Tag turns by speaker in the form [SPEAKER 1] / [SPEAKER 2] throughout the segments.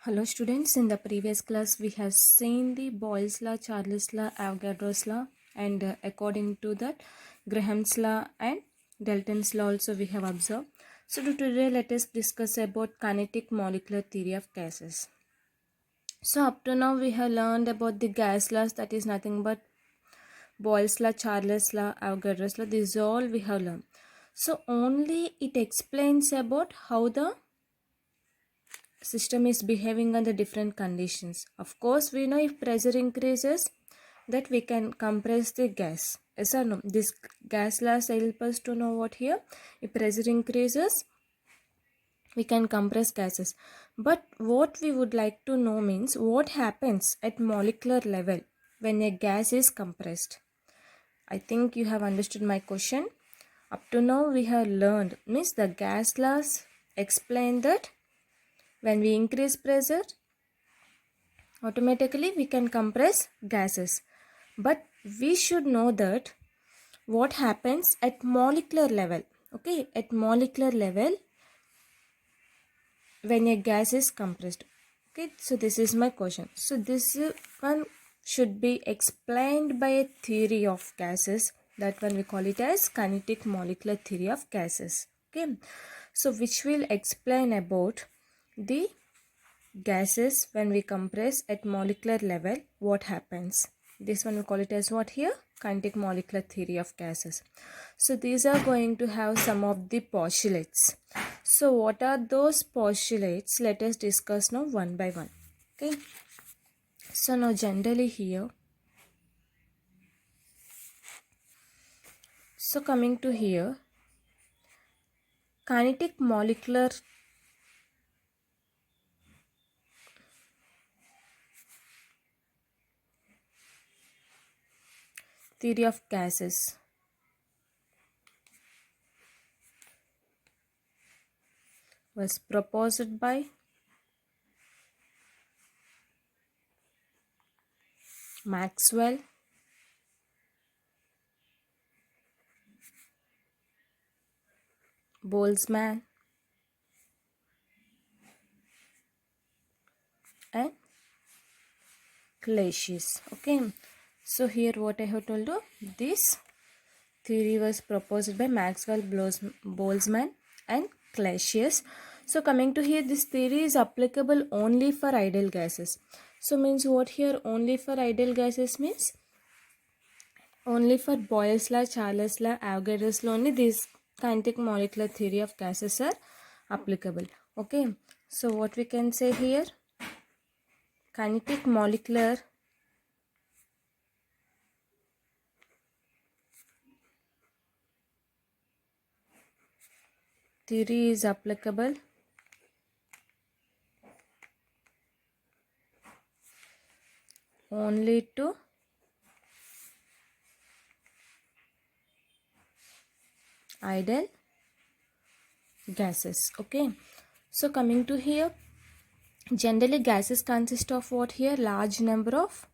[SPEAKER 1] Hello students, in the previous class we have seen the Boyle's law, Charles law, Avogadro's law, and according to that Graham's law and Dalton's law also we have observed. So today let us discuss about kinetic molecular theory of gases. So up to now we have learned about the gas laws, that is nothing but Boyle's law, Charles law, Avogadro's law. This is all we have learned. So only it explains about how the system is behaving under different conditions. Of course, we know if pressure increases that we can compress the gas. Yes or no? This gas laws help us to know what here. If pressure increases, we can compress gases. But what we would like to know means what happens at molecular level when a gas is compressed. I think you have understood my question. Up to now we have learned means the gas laws explain that when we increase pressure, automatically we can compress gases. But we should know that what happens at molecular level. Okay, at molecular level when a gas is compressed. Okay, so this is my question. So this one should be explained by a theory of gases. That one we call it as kinetic molecular theory of gases. Okay, so which will explain about the gases when we compress at molecular level, what happens. This one we call it as what here? Kinetic molecular theory of gases. So these are going to have some of the postulates. So what are those postulates? Let us discuss now one by one. Okay. So now generally here. So coming to here, kinetic molecular theory of gases was proposed by Maxwell, Boltzmann, and Clausius. Okay, so here what I have told you, this theory was proposed by Maxwell, Boltzmann and Clausius. So coming to here, this theory is applicable only for ideal gases. So means what here? Only for ideal gases means only for Boyle's law, Charles law, Avogadro's law only this kinetic molecular theory of gases are applicable. Okay, so what we can say here? Kinetic molecular theory is applicable only to ideal gases. Okay, so coming to here, generally gases consist of what here? Large number of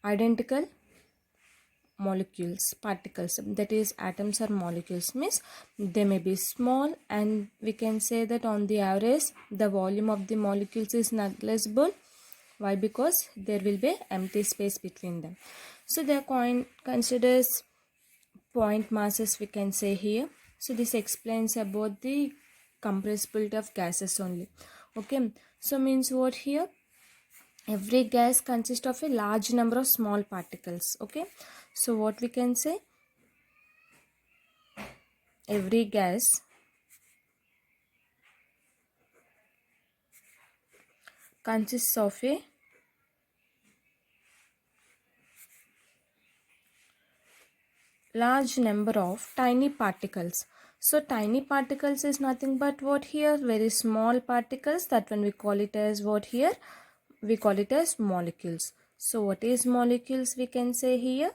[SPEAKER 1] identical molecules, particles, that is atoms or molecules. Means they may be small, and we can say that on the average the volume of the molecules is negligible. Why? Because there will be empty space between them. So they are considers point masses, we can say here. So this explains about the compressibility of gases only. Okay, so means what here? Every gas consists of a large number of small particles. Okay, so what we can say? Every gas consists of a large number of tiny particles. So tiny particles is nothing but what here? Very small particles. That when we call it as what here? We call it as molecules. So what is molecules? We can say here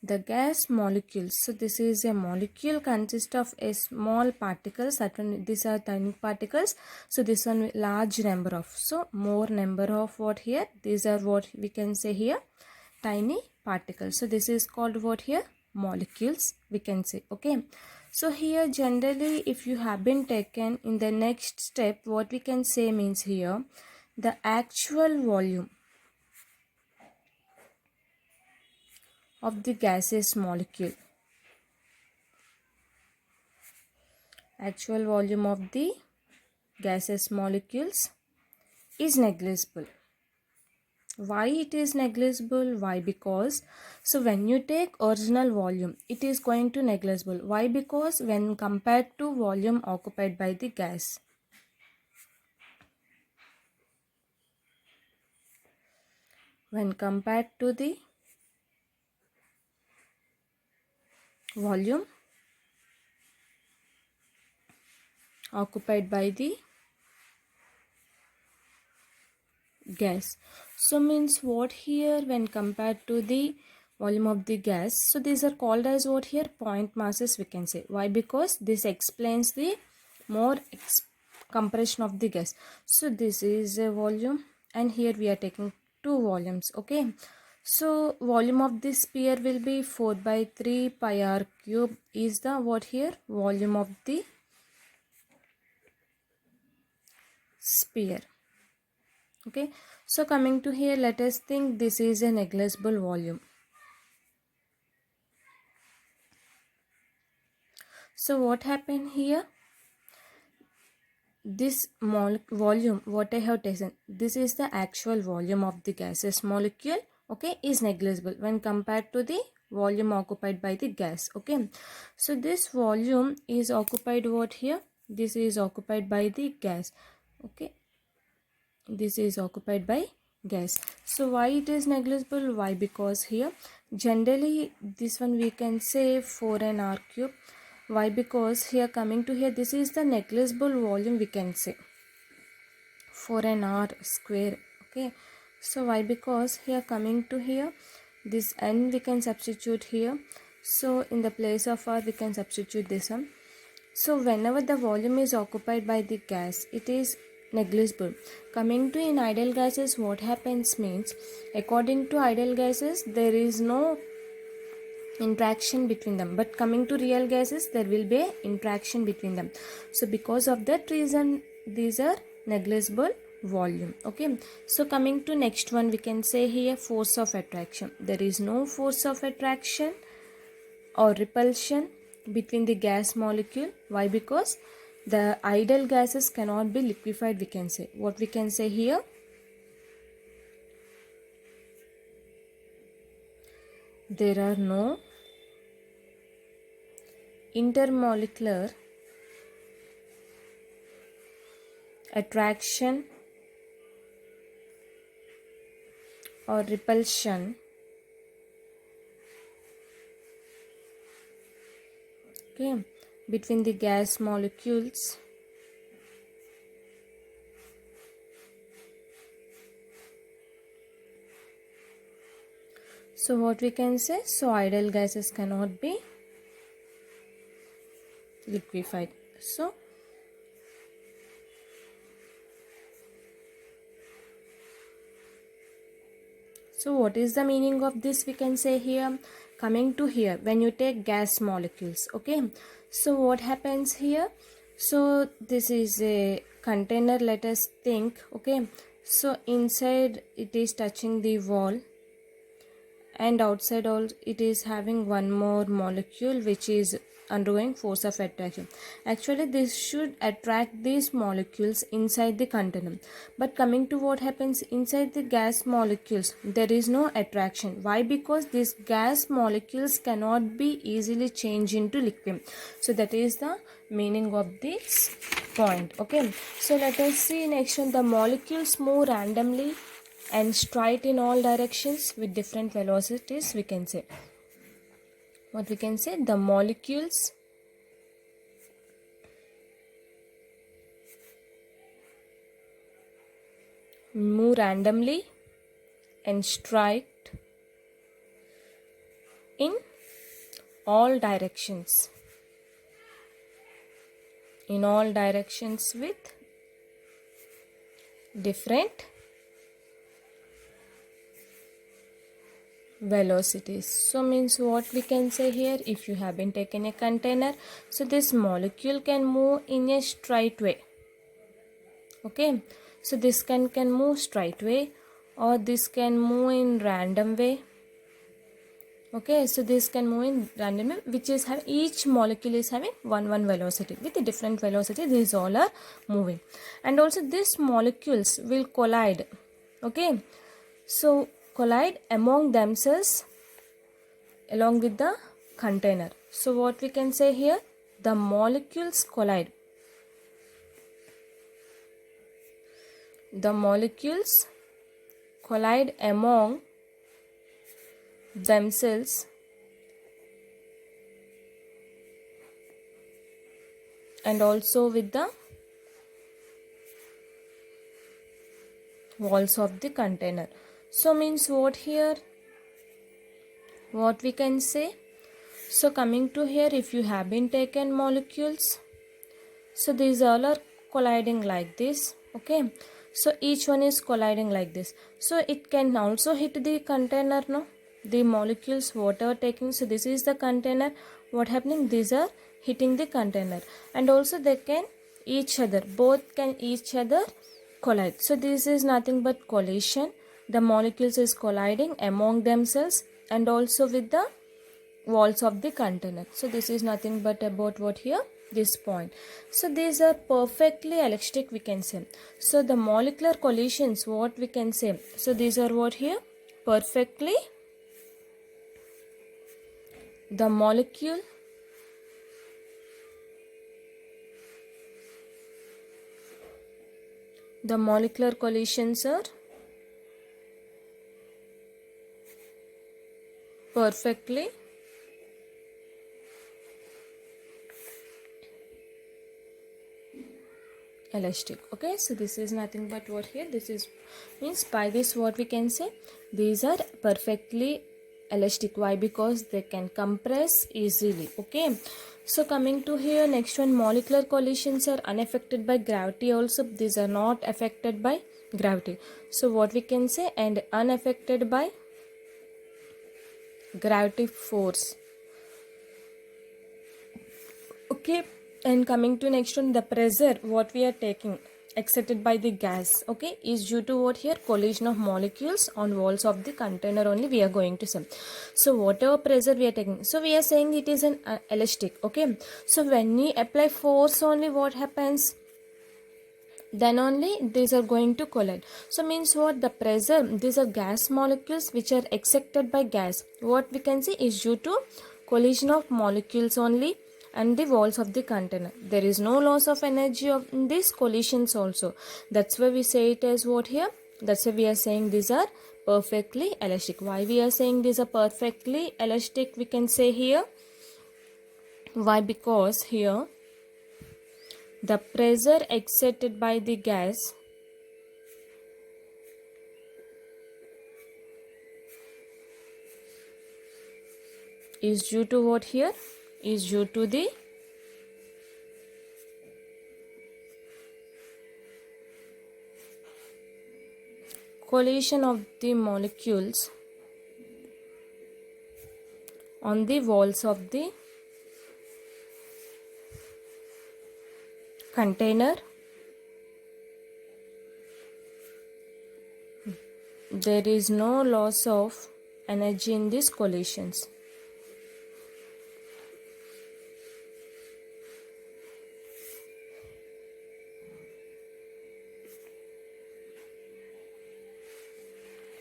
[SPEAKER 1] the gas molecules. So this is a molecule consists of a small particles. That one, these are tiny particles. So this one large number of. So more number of what here? These are what we can say here? Tiny particles. So this is called what here? Molecules, we can say. Okay, So here generally if you have been taken in the next step, what we can say means here the actual volume of the gaseous molecule. Actual volume of the gaseous molecules is negligible. Why it is negligible? Why? Because so when you take original volume, it is going to negligible. Why? Because when compared to volume occupied by the gas, when compared to the volume occupied by the gas, so means what here when compared to the volume of the gas, so these are called as what here point masses we can say. Why? Because this explains the more compression of the gas. So this is a volume and here we are taking two volumes. Okay, so volume of this sphere will be 4 by 3 pi r cube is the what here volume of the sphere. Okay, so coming to here, let us think this is a negligible volume. So what happened here? This volume what I have taken, this is the actual volume of the gaseous molecule, okay, is negligible when compared to the volume occupied by the gas. Okay, so this volume is occupied what here? This is occupied by the gas. Okay, this is occupied by gas. So why it is negligible? Why? Because here generally this one we can say 4n r cube. Why? Because here coming to here, this is the negligible volume we can say 4n r square. Okay, so why? Because here coming to here, this n we can substitute here, so in the place of r we can substitute this one. So whenever the volume is occupied by the gas, it is negligible. Coming to in ideal gases, what happens means, according to ideal gases there is no interaction between them, but coming to real gases there will be interaction between them. So because of that reason these are negligible volume. Okay, so coming to next one, we can say here force of attraction. There is no force of attraction or repulsion between the gas molecule. Why? Because the ideal gases cannot be liquefied, we can say. What we can say here? There are no intermolecular attraction or repulsion, okay, between the gas molecules so what we can say, so ideal gases cannot be liquefied. So what is the meaning of this? We can say here, coming to here, when you take gas molecules, okay, so what happens here? So this is a container, let us think. Okay, so inside it is touching the wall and outside all it is having one more molecule which is undergoing force of attraction. Actually this should attract these molecules inside the container, but coming to what happens inside the gas molecules, there is no attraction. Why? Because these gas molecules cannot be easily changed into liquid. So that is the meaning of this point. Okay, so let us see next one. The molecules move randomly and straight in all directions with different velocities. We can say, what we can say, the molecules move randomly and straight in all directions, with different velocities. So means what we can say here, if you have been taken a container, so this molecule can move in a straight way. Okay, so this can move straight way, or this can move in random way. Okay, so this can move in random way, which is having, each molecule is having one velocity. With a different velocity, these all are moving. And also these molecules will collide. Okay, so collide among themselves along with the container. So what we can say here, the molecules collide. The molecules collide among themselves and also with the walls of the container. So means what here, what we can say, so coming to here, if you have been taken molecules, so these all are colliding like this. Okay, so each one is colliding like this, so it can also hit the container, no, the molecules whatever taking. So this is the container, what happening, these are hitting the container, and also they can each other, both can each other collide. So this is nothing but collision. The molecules is colliding among themselves and also with the walls of the container. So this is nothing but about what here, this point. So these are perfectly elastic, we can say. So the molecular collisions, what we can say, so these are what here, perfectly, the molecule the molecular collisions are perfectly elastic. Okay, so this is nothing but what here, this is means by this what we can say, these are perfectly elastic. Why? Because they can compress easily. Okay, so coming to here, next one, molecular collisions are unaffected by gravity also. These are not affected by gravity. So what we can say, and unaffected by gravity force. Okay, and coming to next one, the pressure what we are taking exerted by the gas, okay, is due to what here, collision of molecules on walls of the container only we are going to say. So whatever pressure we are taking, so we are saying it is an elastic. Okay, so when we apply force only, what happens, then only these are going to collide. So means what, the pressure, these are gas molecules which are excited by gas, what we can say is due to collision of molecules only and the walls of the container. There is no loss of energy of these collisions also. That's why we say it as what here, that's why we are saying these are perfectly elastic. Why we are saying these are perfectly elastic, we can say here, why, because here the pressure exerted by the gas is due to what here, is due to the collision of the molecules on the walls of the container. There is no loss of energy in these collisions.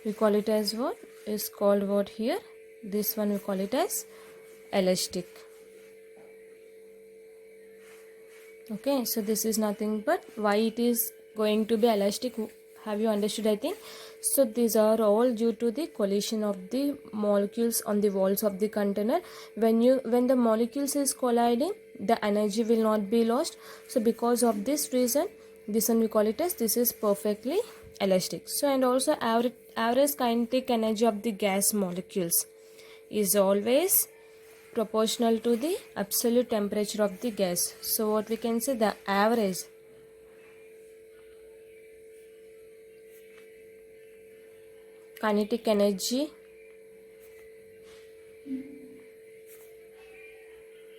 [SPEAKER 1] We call it as what is called what here, this one we call it as elastic. Okay, so this is nothing but why it is going to be elastic. Have you understood? I think so. These are all due to the collision of the molecules on the walls of the container. When the molecules is colliding, the energy will not be lost. So because of this reason, this one we call it as, this is perfectly elastic. So and also average kinetic energy of the gas molecules is always proportional to the absolute temperature of the gas. So what we can say, the average kinetic energy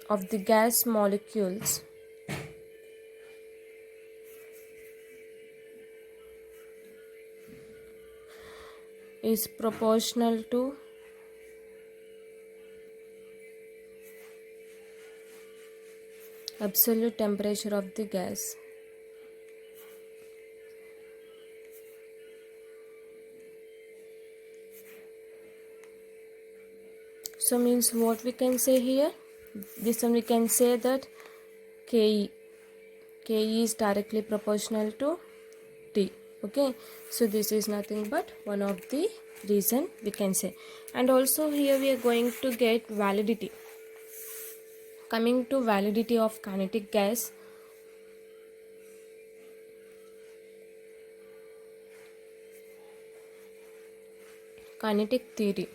[SPEAKER 1] of the gas molecules is proportional to absolute temperature of the gas. So means what we can say here, this one we can say that Ke is directly proportional to T. Okay, so this is nothing but one of the reason we can say. And also here we are going to get validity. Coming to validity of kinetic gas, kinetic theory.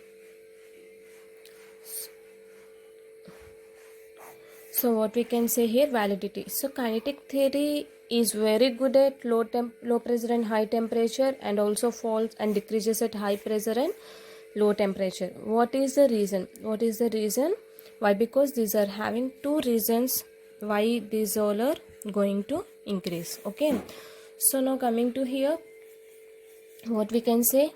[SPEAKER 1] So what we can say here, validity. So kinetic theory is very good at low pressure and high temperature, and also falls and decreases at high pressure and low temperature. What is the reason? What is the reason? Why? Because these are having two reasons why these all are going to increase. Okay. So now coming to here, what we can say,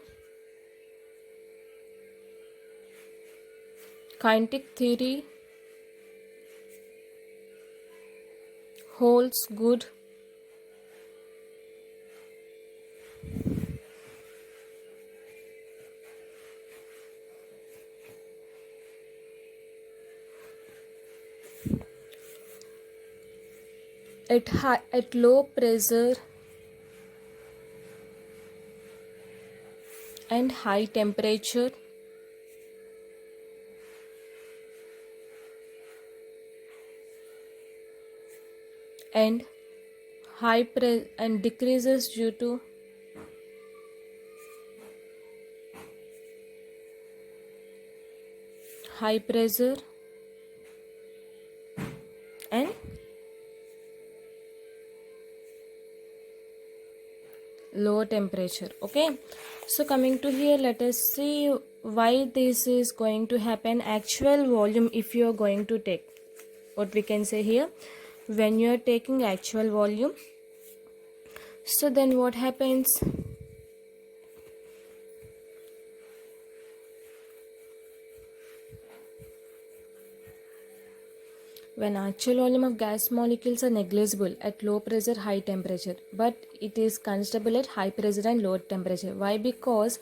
[SPEAKER 1] kinetic theory holds good at low pressure and high temperature, and high pressure and decreases due to high pressure and low temperature. Okay, so coming to here, let us see why this is going to happen. Actual volume, if you are going to take, what we can say here, when you are taking actual volume, so then what happens, when actual volume of gas molecules are negligible at low pressure, high temperature, but it is constable at high pressure and low temperature. Why? Because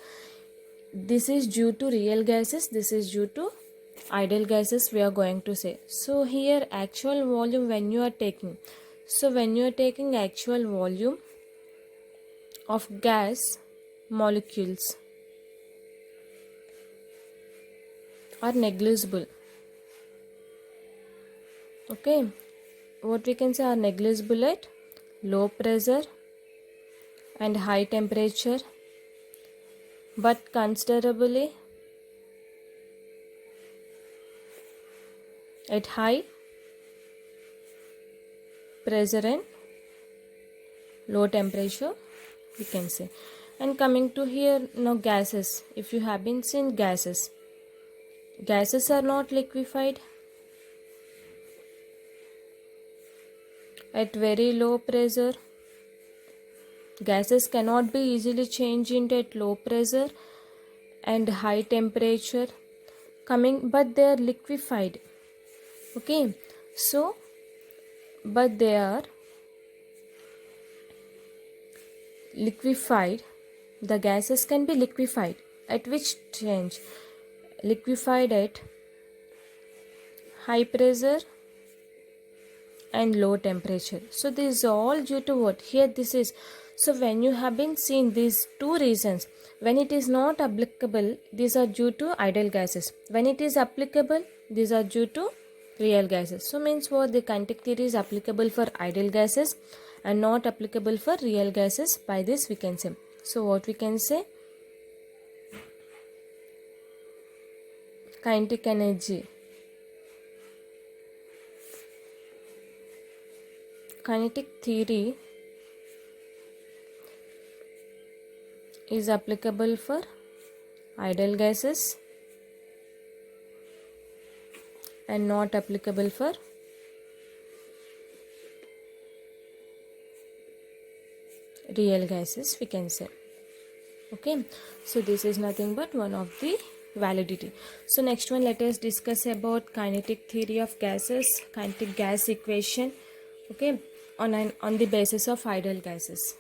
[SPEAKER 1] this is due to real gases, this is due to ideal gases, we are going to say. So here actual volume when you are taking, so when you are taking actual volume of gas molecules are negligible. Okay, what we can say, are negligible at low pressure and high temperature, but considerably at high pressure and low temperature, we can say. And coming to here now, gases, if you have been seen, gases are not liquefied at very low pressure. Gases cannot be easily changed into at low pressure and high temperature, but they are liquefied. Okay, so but they are liquefied. The gases can be liquefied at which change? Liquefied at high pressure and low temperature. So this is all due to what? Here this is. So when you have been seen these two reasons, when it is not applicable, these are due to ideal gases. When it is applicable, these are due to real gases. So means what? The kinetic theory is applicable for ideal gases and not applicable for real gases. By this we can say. So what we can say? Kinetic energy. Kinetic theory is applicable for ideal gases and not applicable for real gases we can say. Okay, so this is nothing but one of the validity. So next one, let us discuss about kinetic theory of gases, kinetic gas equation. Okay, on the basis of ideal gases.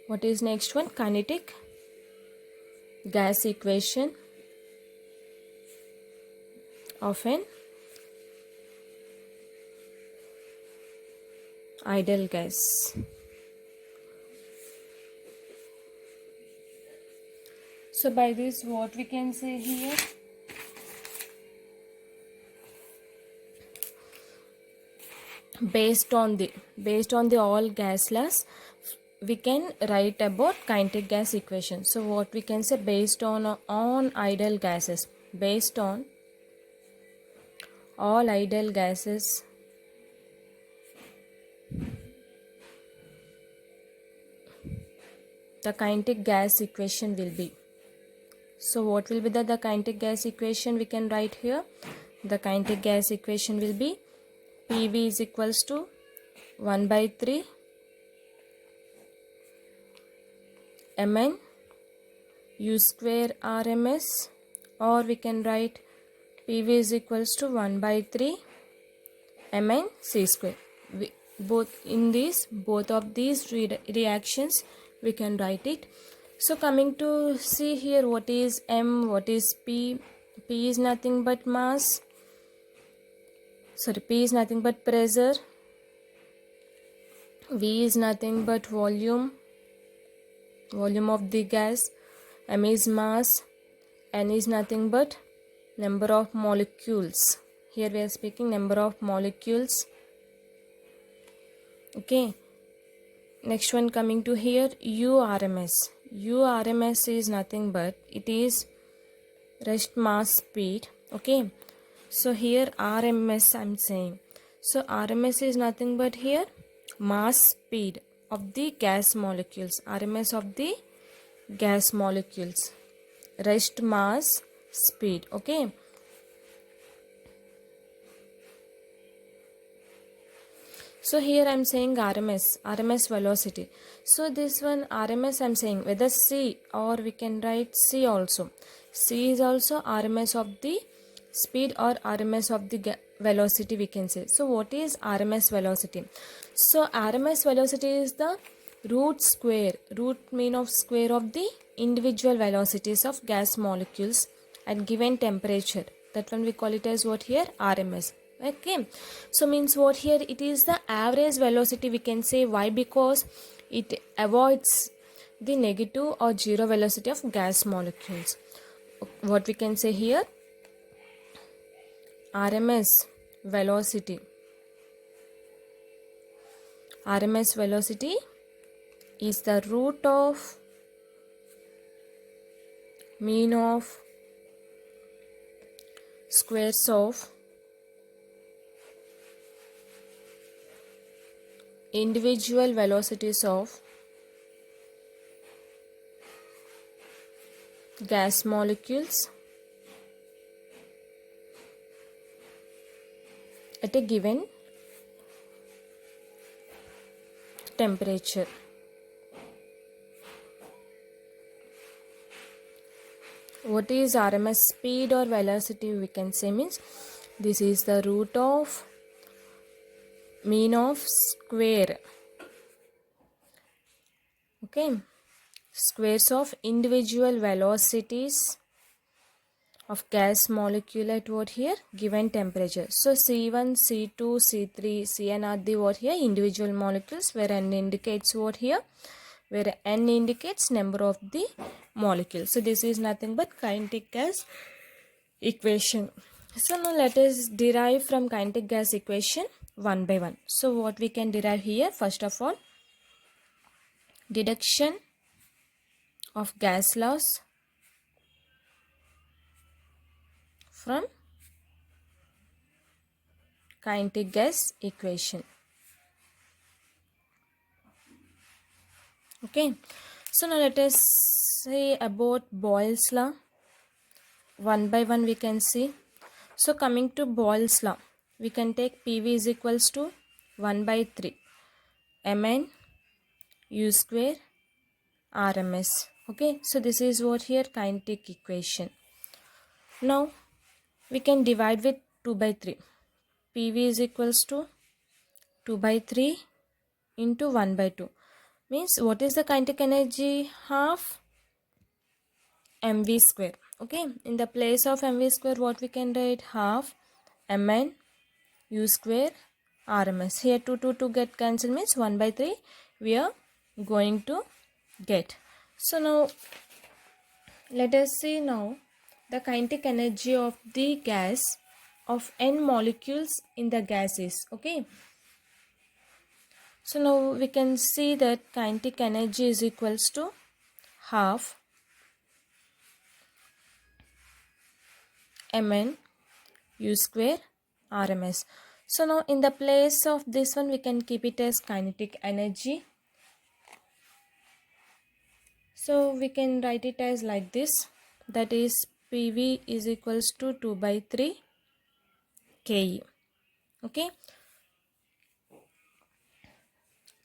[SPEAKER 1] What is next one? Kinetic gas equation of an ideal gas. So by this, what we can say here? Based on the all gas laws, we can write about kinetic gas equation. So what we can say, based on ideal gases, based on all ideal gases, the kinetic gas equation will be. So what will be the kinetic gas equation we can write here? The kinetic gas equation will be PV is equals to 1 by 3 Mn U square RMS, or we can write PV is equals to 1 by 3 Mn C square. Both of these reactions we can write it. So coming to see here, what is M, what is P? P is nothing but mass. P is nothing but pressure. V is nothing but volume of the gas. M is mass. N is nothing but number of molecules. Here we are speaking number of molecules. Okay. Next one, coming to here, URMS. URMS is nothing but, it is rest mass speed. Okay. So here RMS I'm saying. So RMS is nothing but here mass speed of the gas molecules. RMS of the gas molecules. Rest mass speed. Okay. So here I am saying RMS velocity. So this one RMS I am saying whether C, or we can write C also. C is also RMS of the speed or RMS of the velocity we can say. So what is RMS velocity? So RMS velocity is the root mean of square of the individual velocities of gas molecules at given temperature. That one we call it as what here? RMS. Okay, so means what here, it is the average velocity we can say. Why? Because it avoids the negative or zero velocity of gas molecules. What we can say here, RMS velocity is the root of mean of squares of individual velocities of gas molecules at a given temperature. What is RMS speed or velocity we can say means, this is the root of mean of square, okay, squares of individual velocities of gas molecule at what here, given temperature. So C1, C2, C3, Cn are the what here, individual molecules, where N indicates what here, where N indicates number of the molecules. So this is nothing but kinetic gas equation. So now let us derive from kinetic gas equation one by one. So what we can derive here, first of all, deduction of gas laws from kinetic gas equation. Okay, so now let us say about Boyle's law. One by one we can see. So coming to Boyle's law. we can take PV is equals to 1 by 3 Mn U square RMS. Okay, so this is what here kinetic equation. Now we can divide with 2 by 3. PV is equals to 2 by 3 into 1 by 2. Means what is the kinetic energy? Half mv square. Okay, in the place of mv square what we can write? Half mn u square RMS. Here 2 get cancelled means 1 by 3 we are going to get. So now let us see now the kinetic energy of the gas of n molecules in the gases. Okay, so now we can see that kinetic energy is equals to half Mn U square RMS. So now in the place of this one we can keep it as kinetic energy. So we can write it as like this, that is PV is equals to 2 by 3 Ke. Okay,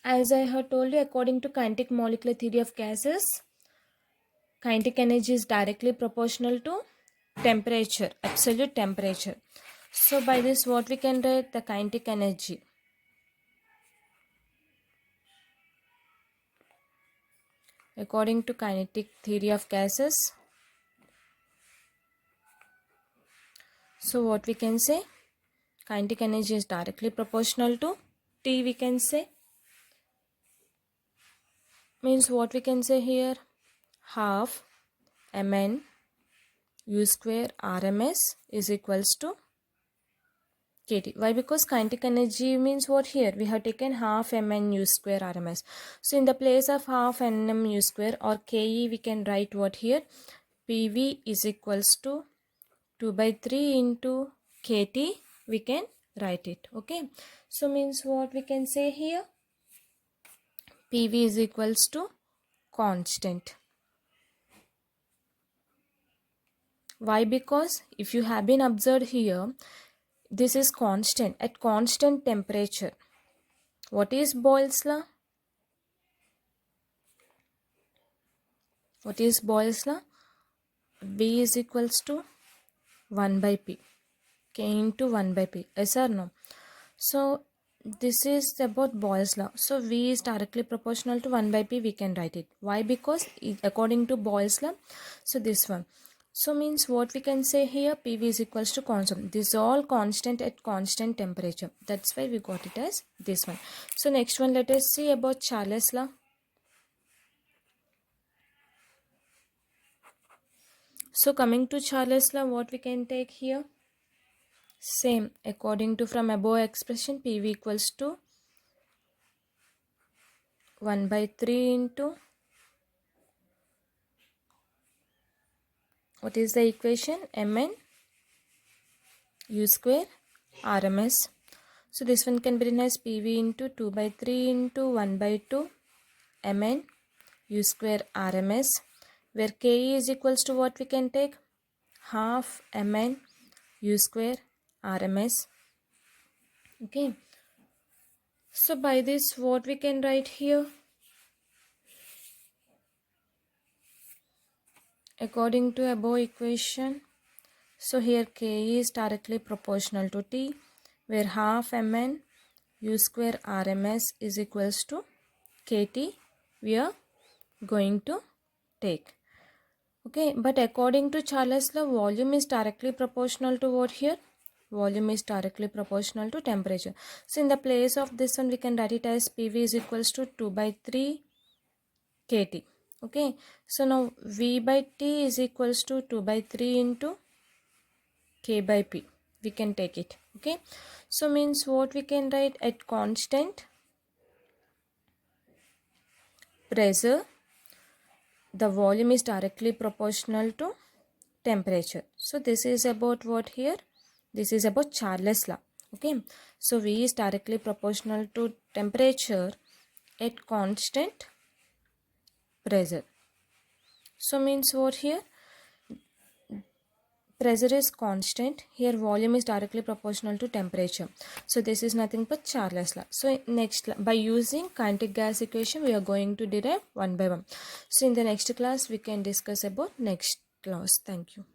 [SPEAKER 1] as I have told you, according to kinetic molecular theory of gases, kinetic energy is directly proportional to temperature, absolute temperature. So by this what we can write? The kinetic energy according to kinetic theory of gases. So what we can say? Kinetic energy is directly proportional to T, we can say. Means what we can say here? Half Mn U square RMS is equals to Kt. Why? Because kinetic energy means what here? We have taken half Mn U square RMS. So in the place of half Nm U square or Ke, we can write what here? PV is equals to 2 by 3 into Kt. We can write it. Okay. So means what we can say here? PV is equals to constant. Why? Because if you have been observed here, this is constant at constant temperature. What is Boyle's law? What is Boyle's law? V is equals to 1 by P. K into 1 by P. Yes or no? So this is about Boyle's law. So V is directly proportional to 1 by P. We can write it. Why? Because according to Boyle's law, so this one. So means what we can say here? PV is equals to constant. This is all constant at constant temperature. That's why we got it as this one. So next one, let us see about Charles' law. So coming to Charles' law, what we can take here? Same, according to from above expression, PV equals to 1 by 3 into, what is the equation? Mn U square RMS. So this one can be written as PV into 2 by 3 into 1 by 2 Mn U square RMS, where Ke is equals to what we can take? Half Mn U square RMS. Okay. So by this what we can write here? According to above equation, so here Ke is directly proportional to T, where half Mn U square RMS is equals to Kt we are going to take. Okay, but according to Charles' law, volume is directly proportional to what here? Volume is directly proportional to temperature. So in the place of this one, we can write it as PV is equals to 2 by 3 Kt. Okay, so now V by T is equals to 2 by 3 into K by P. We can take it. Okay, so means what we can write? At constant pressure, the volume is directly proportional to temperature. So this is about what here? This is about Charles' law. Okay, so V is directly proportional to temperature at constant pressure. So means what here? pressure is constant. Here volume is directly proportional to temperature. So this is nothing but Charles law. So next, by using kinetic gas equation, we are going to derive one by one. So in the next class, we can discuss about next laws. Thank you.